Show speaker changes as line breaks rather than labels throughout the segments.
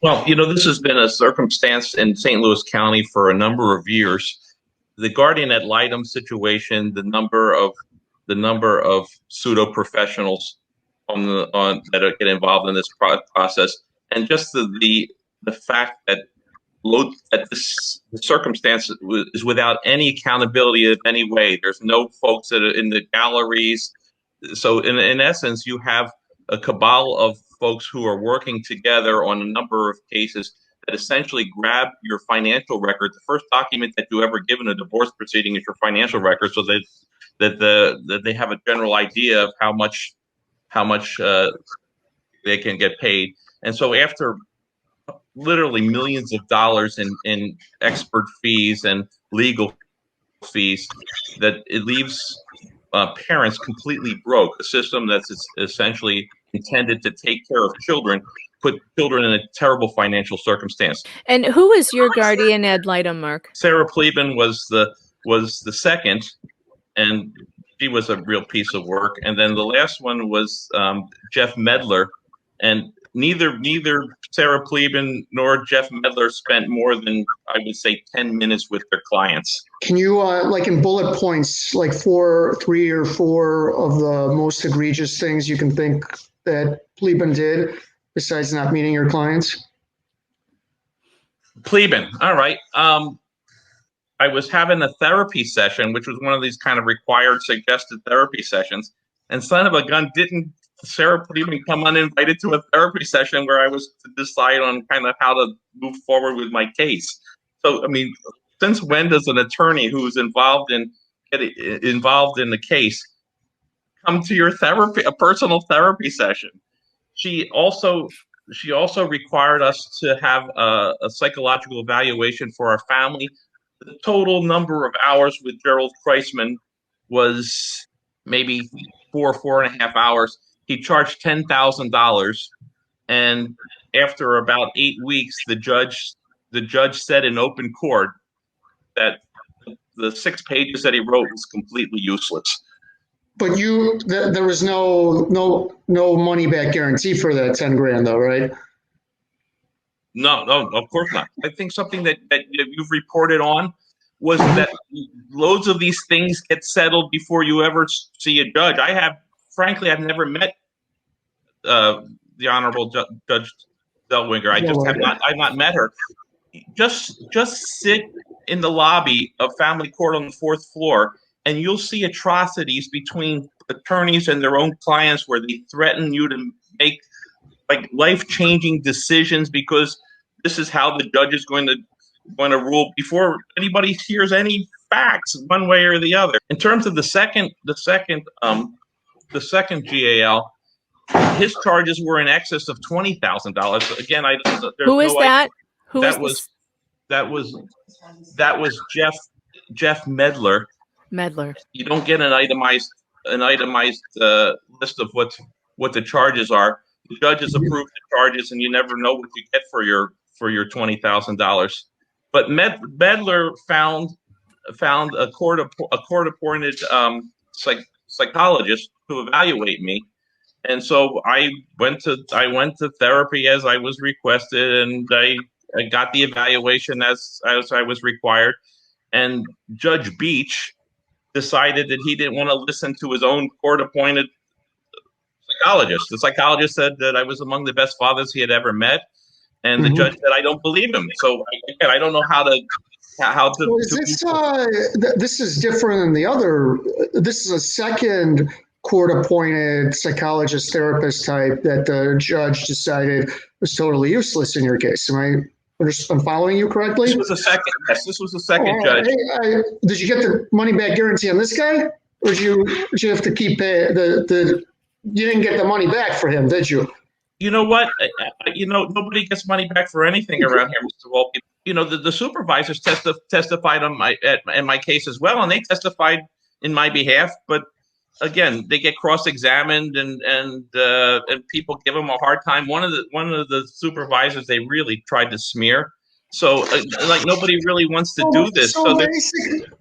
Well, this has been a circumstance in St. Louis County for a number of years. The guardian ad litem situation, the number of pseudo professionals on that get involved in this process, and just the fact that the circumstance is without any accountability of any way. There's no folks that are in the galleries. So in essence, you have a cabal of folks who are working together on a number of cases that essentially grab your financial record. The first document that you ever give in a divorce proceeding is your financial record, so that they have a general idea of how much they can get paid. And so after literally millions of dollars in expert fees and legal fees, that it leaves parents completely broke. A system that's essentially intended to take care of children, put children in a terrible financial circumstance.
And who is your guardian ad litem, Mark?
Sarah Pleben was the second, and she was a real piece of work. And then the last one was Jeff Medler, and neither Sarah Pleben nor Jeff Medler spent more than, I would say, 10 minutes with their clients.
Can you, like in bullet points, like 3 or 4 of the most egregious things you can think that Pleben did besides not meeting your clients?
Pleben, all right. I was having a therapy session, which was one of these kind of required suggested therapy sessions, and son of a gun, didn't Sarah Pleben come uninvited to a therapy session where I was to decide on kind of how to move forward with my case. So, I mean, since when does an attorney who's involved in the case come to your a personal therapy session? She also required us to have a psychological evaluation for our family. The total number of hours with Gerald Kreisman was maybe 4.5 hours. He charged $10,000, and after about 8 weeks, the judge said in open court that the 6 pages that he wrote was completely useless.
But there was no money back guarantee for that 10 grand, though, right?
No, of course not. I think something that you've reported on was that loads of these things get settled before you ever see a judge. Frankly, I've never met the Honorable Judge Zellweger. I've not met her. Just sit in the lobby of family court on the 4th floor, and you'll see atrocities between attorneys and their own clients where they threaten you to make like life-changing decisions because this is how the judge is going to rule before anybody hears any facts one way or the other. In terms of the second GAL, his charges were in excess of $20,000. Again,
who is that?
That was Jeff Medler.
Medler.
You don't get an itemized list of what the charges are. The judges approve the charges, and you never know what you get for your $20,000. But Medler found a court-appointed psychologist to evaluate me, and so I went to therapy as I was requested, and I got the evaluation as I was required. And Judge Beach decided that he didn't want to listen to his own court-appointed psychologist. The psychologist said that I was among the best fathers he had ever met, and the judge said I don't believe him. So I don't know how to.
This is different than the other. This is a second court-appointed psychologist therapist type that the judge decided was totally useless in your case. I'm following you correctly?
This was the second. Yes, this was the second judge.
Did you get the money back guarantee on this guy, or did you have to keep the? You didn't get the money back for him, did you?
You know what? Nobody gets money back for anything around here, Mr. Volpe. The supervisors testified in my case as well, and they testified in my behalf. But again, they get cross-examined, and people give them a hard time. One of the supervisors they really tried to smear. So nobody really wants to do this.
So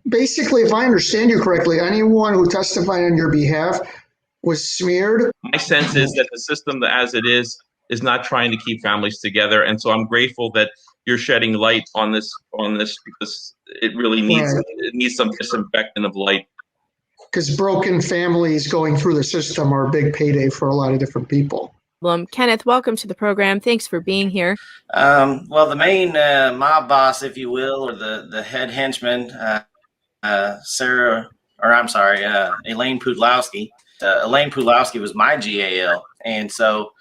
basically, if I understand you correctly, anyone who testified on your behalf was smeared.
My sense is that the system as it is is not trying to keep families together. And so I'm grateful that you're shedding light on this because it really needs
Right.
it needs some disinfectant of light.
Because broken families going through the system are a big payday for a lot of different people.
Well, Kenneth, welcome to the program. Thanks for being here.
Well, the main mob boss, if you will, or the head henchman, Elaine Pudlowski. Elaine Pudlowski was my GAL. And so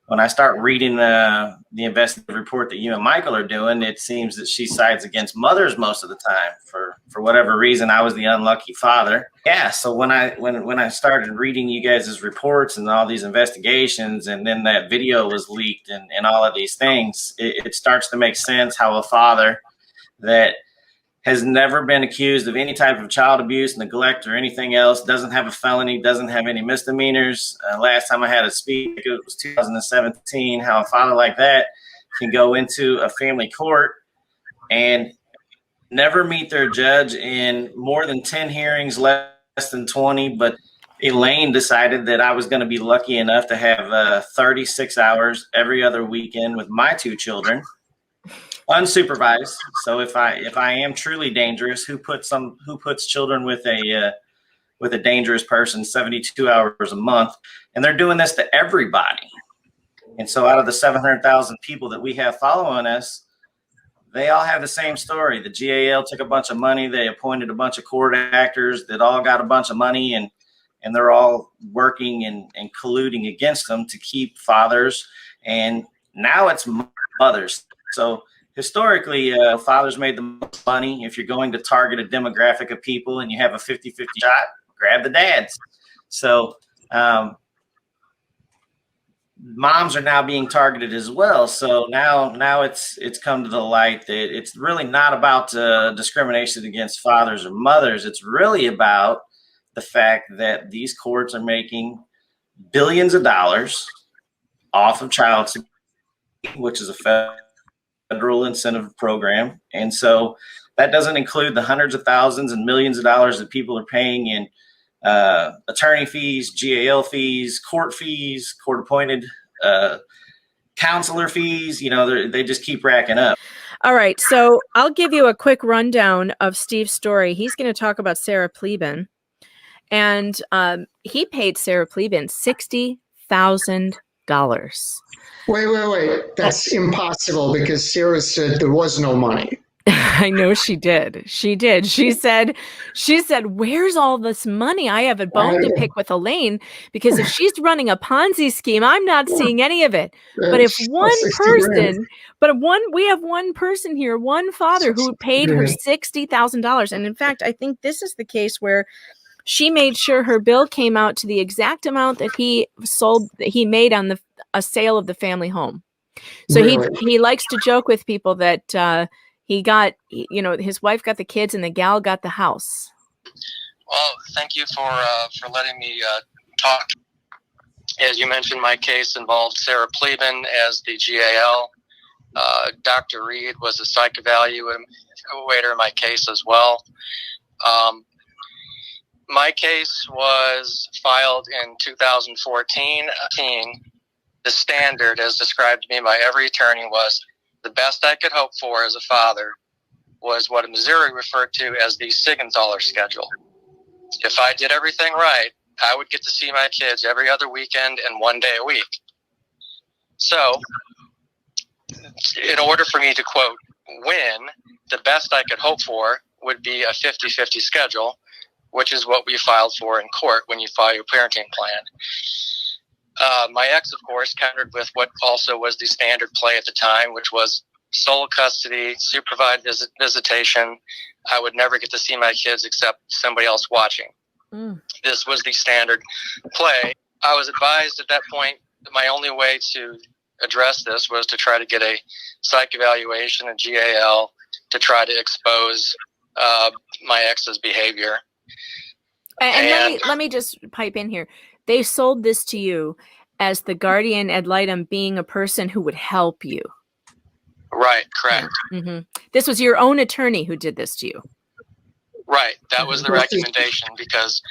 when I start reading the investigative report that you and Michael are doing, it seems that she sides against mothers most of the time. For whatever reason, I was the unlucky father. Yeah, so when I started reading you guys' reports and all these investigations, and then that video was leaked and all of these things, it starts to make sense how a father that has never been accused of any type of child abuse, neglect, or anything else, doesn't have a felony, doesn't have any misdemeanors. Last time I had a speak, it was 2017, how a father like that can go into a family court and never meet their judge in more than 10 hearings, less than 20. But Elaine decided that I was going to be lucky enough to have 36 hours every other weekend with my two children, unsupervised. So if I am truly dangerous, who puts children with a dangerous person 72 hours a month? And they're doing this to everybody. And so out of the 700,000 people that we have following us, they all have the same story. The GAL took a bunch of money. They appointed a bunch of court actors that all got a bunch of money, and they're all working and colluding against them to keep fathers. And now it's mothers. So historically, fathers made the most money. If you're going to target a demographic of people and you have a 50-50 shot, grab the dads. So moms are now being targeted as well. So now it's come to the light that it's really not about discrimination against fathers or mothers. It's really about the fact that these courts are making billions of dollars off of child support, which is a federal incentive program. And so that doesn't include the hundreds of thousands and millions of dollars that people are paying in attorney fees, GAL fees, court appointed counselor fees. They just keep racking up.
All right. So I'll give you a quick rundown of Steve's story. He's going to talk about Sarah Pleben. And he paid Sarah Pleben $60,000.
Wait. That's impossible because Sarah said there was no money.
I know she did. She did. She said, where's all this money? I have a bone to pick with Elaine, because if she's running a Ponzi scheme, I'm not seeing any of it. But if one person, we have one person here, one father who paid her $60,000. And in fact, I think this is the case where she made sure her bill came out to the exact amount that he made on a sale of the family home. So he likes to joke with people that he got, his wife got the kids and the gal got the house.
Well, thank you for letting me talk. As you mentioned, my case involved Sarah Pleben as the GAL. Dr. Reed was a psych evaluator in my case as well. My case was filed in 2014. The standard, as described to me by every attorney, was the best I could hope for as a father was what Missouri referred to as the Siegenthaler schedule. If I did everything right, I would get to see my kids every other weekend and 1 day a week. So, in order for me to, quote, win, the best I could hope for would be a 50-50 schedule, which is what we filed for in court when you file your parenting plan. My ex, of course, countered with what also was the standard play at the time, which was sole custody, supervised visitation. I would never get to see my kids except somebody else watching. This was the standard play. I was advised at that point that my only way to address this was to try to get a psych evaluation, a GAL, to try to expose my ex's behavior.
And let me just pipe in here. They sold this to you as the guardian ad litem, being a person who would help you.
Right, correct.
Mm-hmm. This was your own attorney who did this to you.
Right, that was the recommendation, because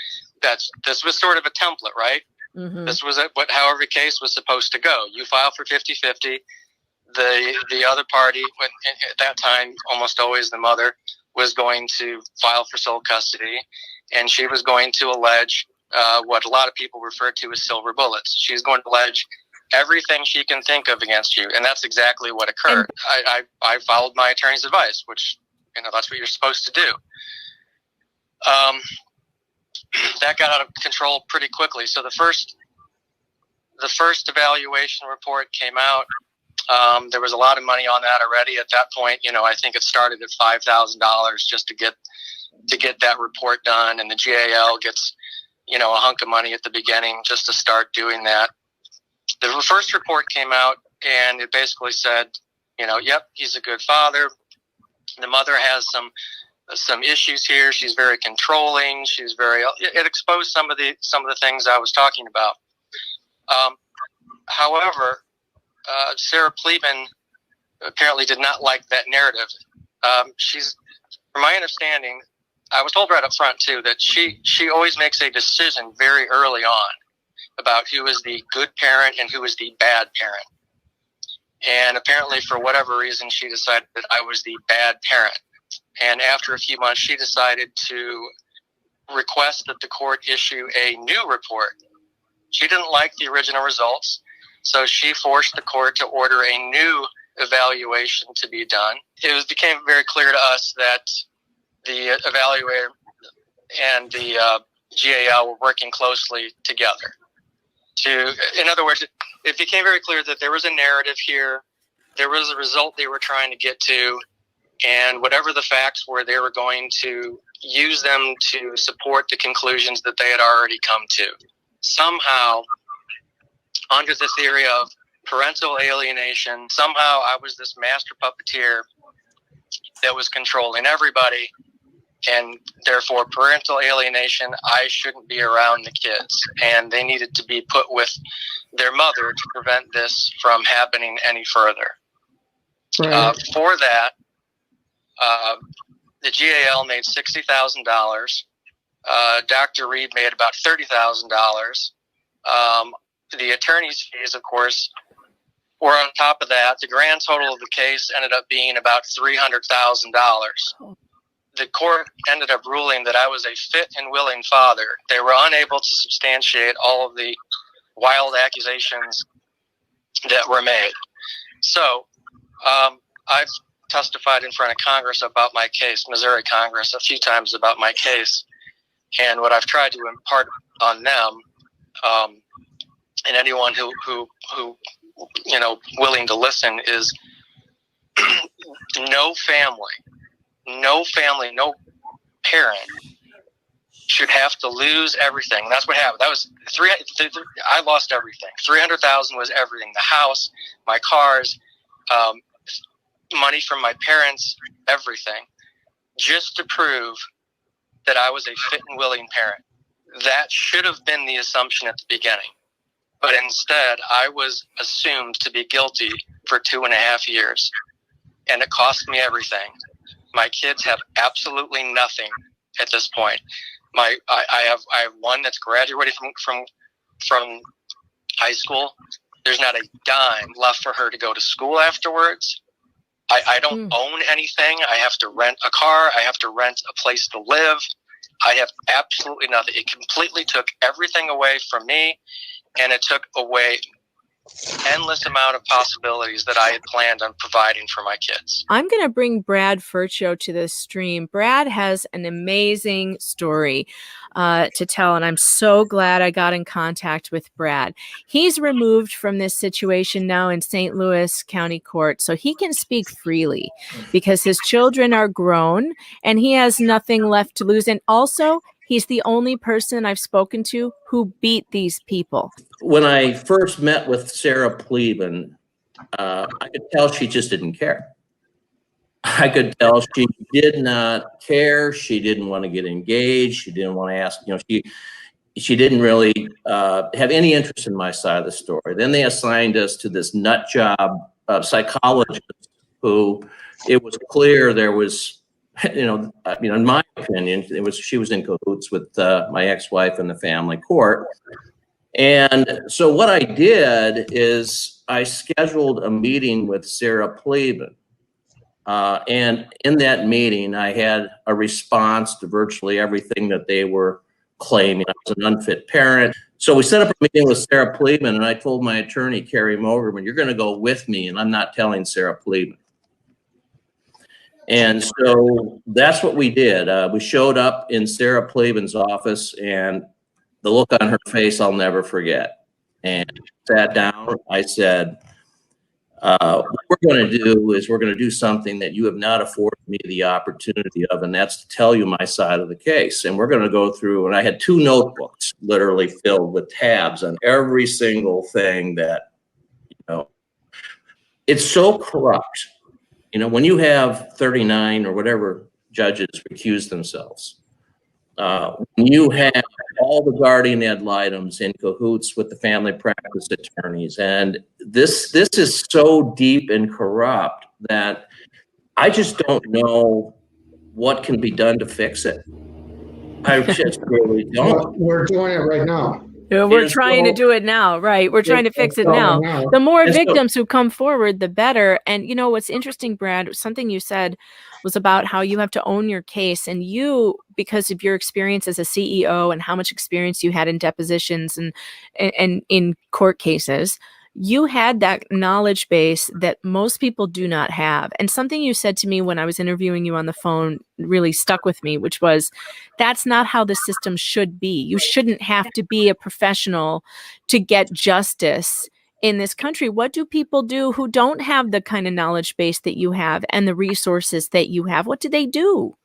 this was sort of a template, right? This was how every case was supposed to go. You file for 50-50. The other party, at that time, almost always the mother, was going to file for sole custody, and she was going to allege what a lot of people refer to as silver bullets. She's going to allege everything she can think of against you, and that's exactly what occurred. I followed my attorney's advice, which, that's what you're supposed to do. That got out of control pretty quickly. So the first evaluation report came out. There was a lot of money on that already at that point. I think it started at $5,000 just to get that report done, and the GAL gets a hunk of money at the beginning just to start doing that. The first report came out, and it basically said, yep, he's a good father. The mother has some issues here. She's very controlling. It exposed some of the things I was talking about. However, Sarah Pleban apparently did not like that narrative. From my understanding, I was told right up front too that she always makes a decision very early on about who is the good parent and who is the bad parent. And apparently, for whatever reason, she decided that I was the bad parent. And after a few months, she decided to request that the court issue a new report. She didn't like the original results, so she forced the court to order a new evaluation to be done. It became very clear to us that the evaluator and the GAL were working closely together. In other words, it became very clear that there was a narrative here, there was a result they were trying to get to, and whatever the facts were, they were going to use them to support the conclusions that they had already come to. Somehow, under the theory of parental alienation, somehow I was this master puppeteer that was controlling everybody, and therefore parental alienation, I shouldn't be around the kids, and they needed to be put with their mother to prevent this from happening any further.
Right.
For that, the GAL made $60,000. Dr. Reed made about $30,000. The attorney's fees, of course, were on top of that. The grand total of the case ended up being about $300,000. The court ended up ruling that I was a fit and willing father. They were unable to substantiate all of the wild accusations that were made. So I've testified in front of Congress about my case, Missouri Congress, a few times about my case. And what I've tried to impart on them, and anyone who willing to listen, is no parent should have to lose everything. And that's what happened. That was I lost everything. $300,000 was everything: the house, my cars, money from my parents, everything, just to prove that I was a fit and willing parent. That should have been the assumption at the beginning. But instead, I was assumed to be guilty for 2.5 years. And it cost me everything. My kids have absolutely nothing at this point. I have one that's graduated from high school. There's not a dime left for her to go to school afterwards. I don't own anything. I have to rent a car. I have to rent a place to live. I have absolutely nothing. It completely took everything away from me, and it took away endless amount of possibilities that I had planned on providing for my kids.
I'm going to bring Brad Furcho to this stream. Brad has an amazing story to tell, and I'm so glad I got in contact with Brad. He's removed from this situation now in St. Louis County Court, so he can speak freely because his children are grown and he has nothing left to lose. And also, he's the only person I've spoken to who beat these people.
When I first met with Sarah Pleban, I could tell she just didn't care. I could tell she did not care. She didn't want to get engaged. She didn't want to ask, she didn't really have any interest in my side of the story. Then they assigned us to this nut job psychologist who, it was clear there was, in my opinion, she was in cahoots with my ex-wife and the family court. And so what I did is I scheduled a meeting with Sarah Pleban. And in that meeting, I had a response to virtually everything that they were claiming. I was an unfit parent. So we set up a meeting with Sarah Pleban, and I told my attorney, Carrie Mogerman, you're going to go with me, and I'm not telling Sarah Pleban. And so that's what we did. We showed up in Sarah Pleban's office, and the look on her face I'll never forget. And sat down. I said, what we're going to do is we're going to do something that you have not afforded me the opportunity of, and that's to tell you my side of the case. And we're going to go through, and I had 2 notebooks literally filled with tabs on every single thing that, it's so corrupt. When you have 39 or whatever judges recuse themselves, when you have all the guardian ad litems in cahoots with the family practice attorneys, and this is so deep and corrupt that I just don't know what can be done to fix it. I just really don't.
We're doing it right now.
We're trying to do it now, right? We're trying to fix it now. The more victims who come forward, the better. And what's interesting, Brad, something you said was about how you have to own your case. And you, because of your experience as a CEO and how much experience you had in depositions and in court cases, you had that knowledge base that most people do not have. And something you said to me when I was interviewing you on the phone really stuck with me, which was, that's not how the system should be. You shouldn't have to be a professional to get justice in this country. What do people do who don't have the kind of knowledge base that you have and the resources that you have? What do they do?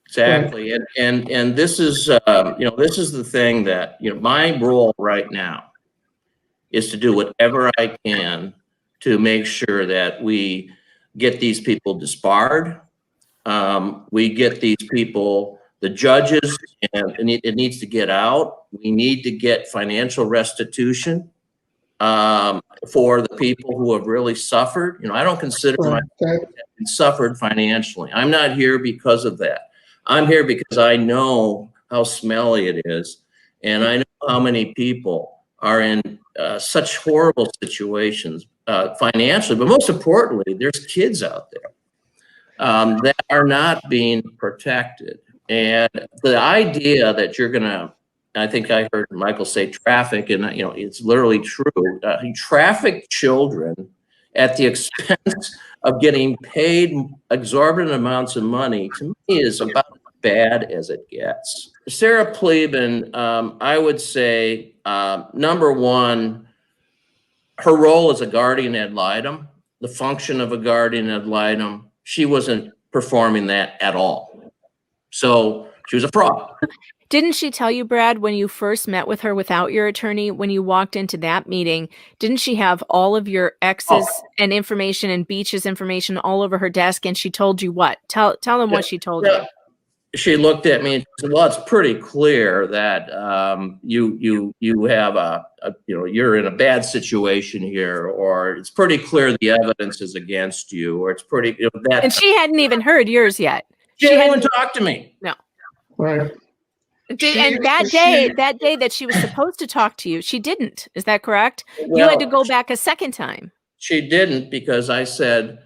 Exactly. And this is, this is the thing that, my role right now is to do whatever I can to make sure that we get these people disbarred. We get these people, the judges, and it needs to get out. We need to get financial restitution for the people who have really suffered. I don't consider myself having suffered financially. I'm not here because of that. I'm here because I know how smelly it is, and I know how many people are in such horrible situations financially, but most importantly, there's kids out there that are not being protected. And the idea that you're going to, I think I heard Michael say traffic, and it's literally true, traffic children at the expense of getting paid exorbitant amounts of money, to me is about as bad as it gets. Sarah Pleban, I would say, number one, her role as a guardian ad litem, the function of a guardian ad litem, she wasn't performing that at all. So she was a fraud.
Didn't she tell you, Brad, when you first met with her without your attorney, when you walked into that meeting, didn't she have all of your exes and information and Beach's information all over her desk? And she told you what? Tell them what she told you.
She looked at me and said, well, it's pretty clear that you have you're in a bad situation here, or it's pretty clear the evidence is against you, or it's pretty that.
And she hadn't even heard yours yet.
She hadn't even talked to me.
No.
Right.
And that day that she was supposed to talk to you, she didn't. Is that correct? You had to go back a second time.
She didn't, because I said,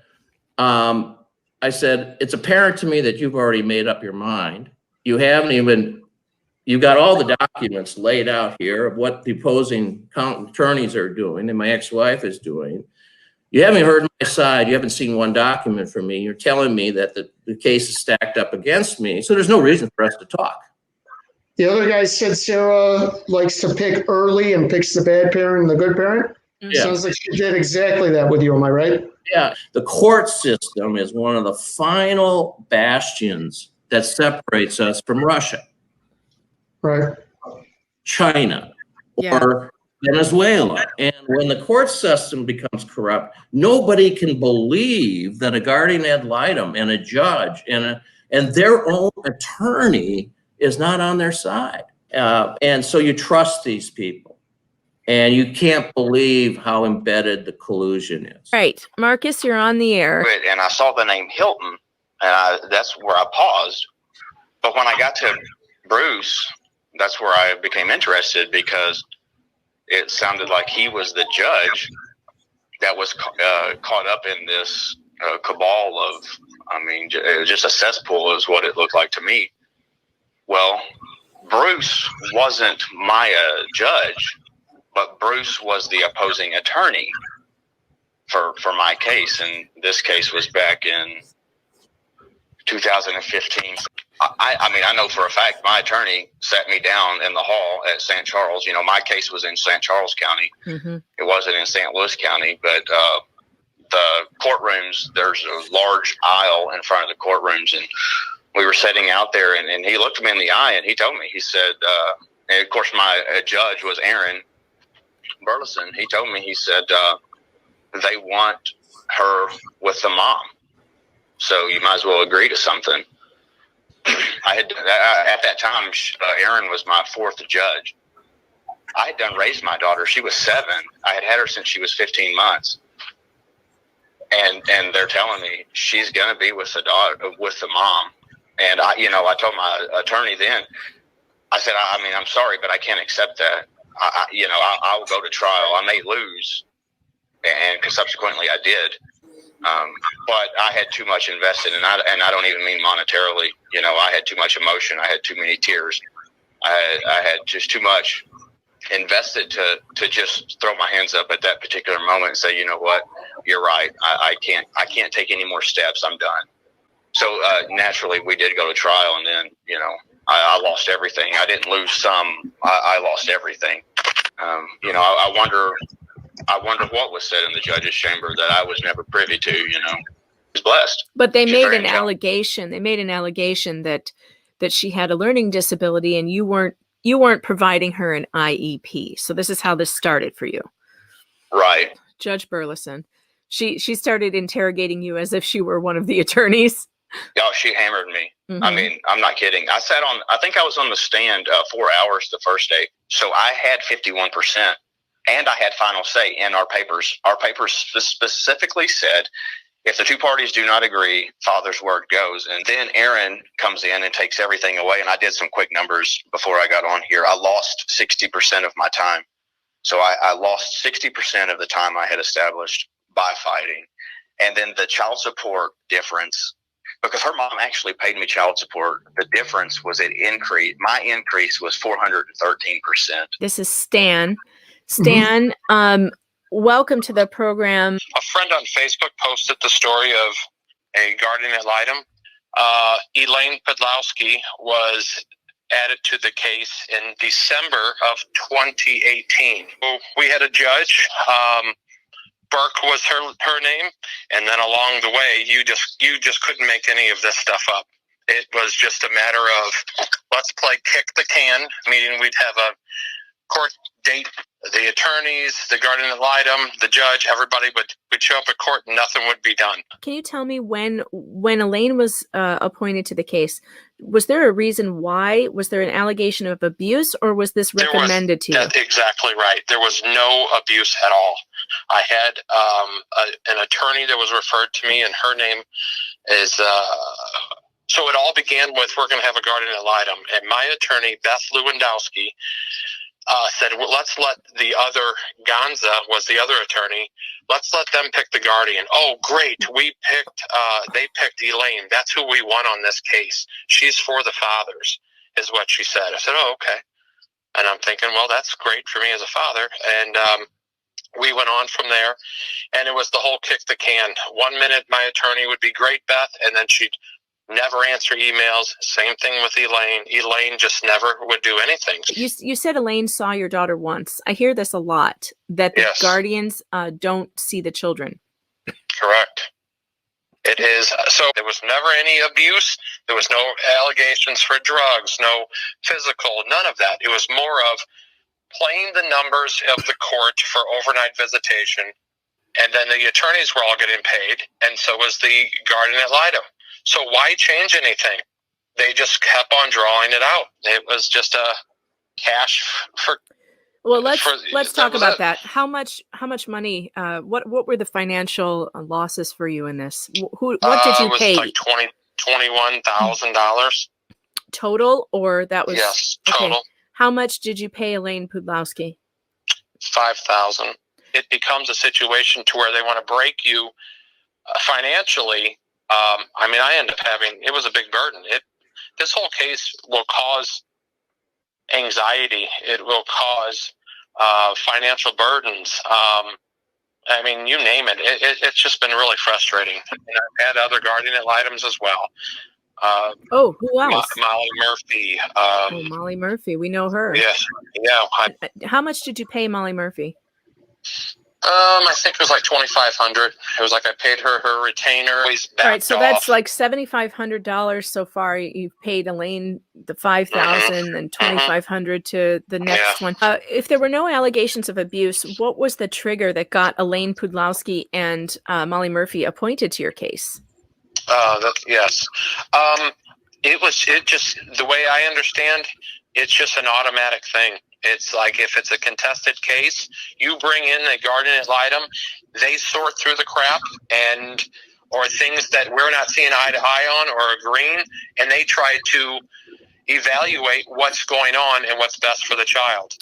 it's apparent to me that you've already made up your mind. You got all the documents laid out here of what the opposing attorneys are doing and my ex-wife is doing. You haven't heard my side. You haven't seen one document from me. You're telling me that the case is stacked up against me. So there's no reason for us to talk.
The other guy said Sarah likes to pick early and picks the bad parent and the good parent.
Yeah.
Sounds like she did exactly that with you. Am I right?
Yeah. The court system is one of the final bastions that separates us from Russia,
Right.
China, or Venezuela. And when the court system becomes corrupt, nobody can believe that a guardian ad litem and a judge and their own attorney is not on their side. And so you trust these people, and you can't believe how embedded the collusion is.
Right. Marcus, you're on the air.
And I saw the name Hilton, and that's where I paused. But when I got to Bruce, that's where I became interested, because it sounded like he was the judge that was caught up in this cabal of, I mean, just a cesspool is what it looked like to me. Well, Bruce wasn't my judge, but Bruce was the opposing attorney for my case, and this case was back in 2015. I mean, I know for a fact my attorney sat me down in the hall at St. Charles. You know, my case was in St. Charles County. Mm-hmm. It wasn't in St. Louis County, but the courtrooms, there's a large aisle in front of the courtrooms, and we were sitting out there, and he looked me in the eye, and he told me, he said, and of course my judge was Aaron Burleson. He told me, he said, they want her with the mom, so you might as well agree to something. I had at that time, Aaron was my fourth judge. I had done raised my daughter. She was 7. I had her since she was 15 months. And they're telling me she's going to be with the daughter, with the mom. And I told my attorney then, I said, I mean, I'm sorry, but I can't accept that. I will go to trial. I may lose. And subsequently I did. But I had too much invested, and I don't even mean monetarily. You know, I had too much emotion. I had too many tears. I had just too much invested to just throw my hands up at that particular moment and say, you know what, you're right. I can't take any more steps. I'm done. So naturally, we did go to trial, and then I lost everything. I didn't lose some. I lost everything. I wonder what was said in the judge's chamber that I was never privy to. I was blessed.
But they made an allegation. They made an allegation that she had a learning disability, and you weren't providing her an IEP. So this is how this started for you.
Right.
Judge Burleson. She started interrogating you as if she were one of the attorneys.
Oh, she hammered me. Mm-hmm. I mean, I'm not kidding. I think I was on the stand 4 hours the first day. So I had 51%. And I had final say in our papers. Our papers specifically said, if the two parties do not agree, father's word goes. And then Aaron comes in and takes everything away. And I did some quick numbers before I got on here. I lost 60% of my time. So I lost 60% of the time I had established by fighting. And then the child support difference, because her mom actually paid me child support, the difference was it increased. My increase was 413%.
This is Stan. Stan, welcome to the program.
A friend on Facebook posted the story of a guardian ad litem. Elaine Podlowski was added to the case in December of 2018. We had a judge. Burke was her name, and then along the way, you just couldn't make any of this stuff up. It was just a matter of let's play kick the can, meaning we'd have a court date. The attorneys, the guardian ad litem, the judge, everybody would show up at court and nothing would be done.
Can you tell me when Elaine was appointed to the case, was there a reason why? Was there an allegation of abuse, or was this recommended to you?
That's exactly right. There was no abuse at all. I had an attorney that was referred to me, and her name is... So it all began with, we're going to have a guardian ad litem. And my attorney, Beth Lewandowski, said, well, let's let the other, Gonza was the other attorney, let's let them pick the guardian. Oh, great. They picked Elaine. That's who we want on this case. She's for the fathers, is what she said. I said, oh, okay. And I'm thinking, well, that's great for me as a father. And we went on from there, and it was the whole kick the can. 1 minute my attorney would be great, Beth, and then she'd never answer emails. Same thing with Elaine. Elaine just never would do anything.
You said Elaine saw your daughter once. I hear this a lot, that the guardians don't see the children.
Correct. It is. So there was never any abuse. There was no allegations for drugs, no physical, none of that. It was more of playing the numbers of the court for overnight visitation. And then the attorneys were all getting paid, and so was the guardian ad litem. So why change anything? They just kept on drawing it out. It was just a cash for.
Well, let's talk about that. How much money? What were the financial losses for you in this? What did you pay?
It was like $21,000
total, or that was
yes total.
Okay. How much did you pay Elaine Podlowski?
$5,000, it becomes a situation to where they want to break you financially. I mean, I end up having, it was a big burden. This whole case will cause anxiety. It will cause financial burdens. I mean, you name it. It's just been really frustrating. And I've had other guardian ad litems as well.
Who else?
Molly Murphy.
Molly Murphy. We know her.
Yes. Yeah.
How much did you pay Molly Murphy?
I think it was like $2,500. It was like I paid her retainer. All
right, so that's like $7,500 so far. You've paid Elaine the $5,000 and $2,500 to the next one. If there were no allegations of abuse, what was the trigger that got Elaine Pudlowski and Molly Murphy appointed to your case?
Yes. It just, the way I understand, it's just an automatic thing. It's like if it's a contested case, you bring in a guardian ad litem, they sort through the crap or things that we're not seeing eye to eye on or agreeing, and they try to evaluate what's going on and what's best for the child.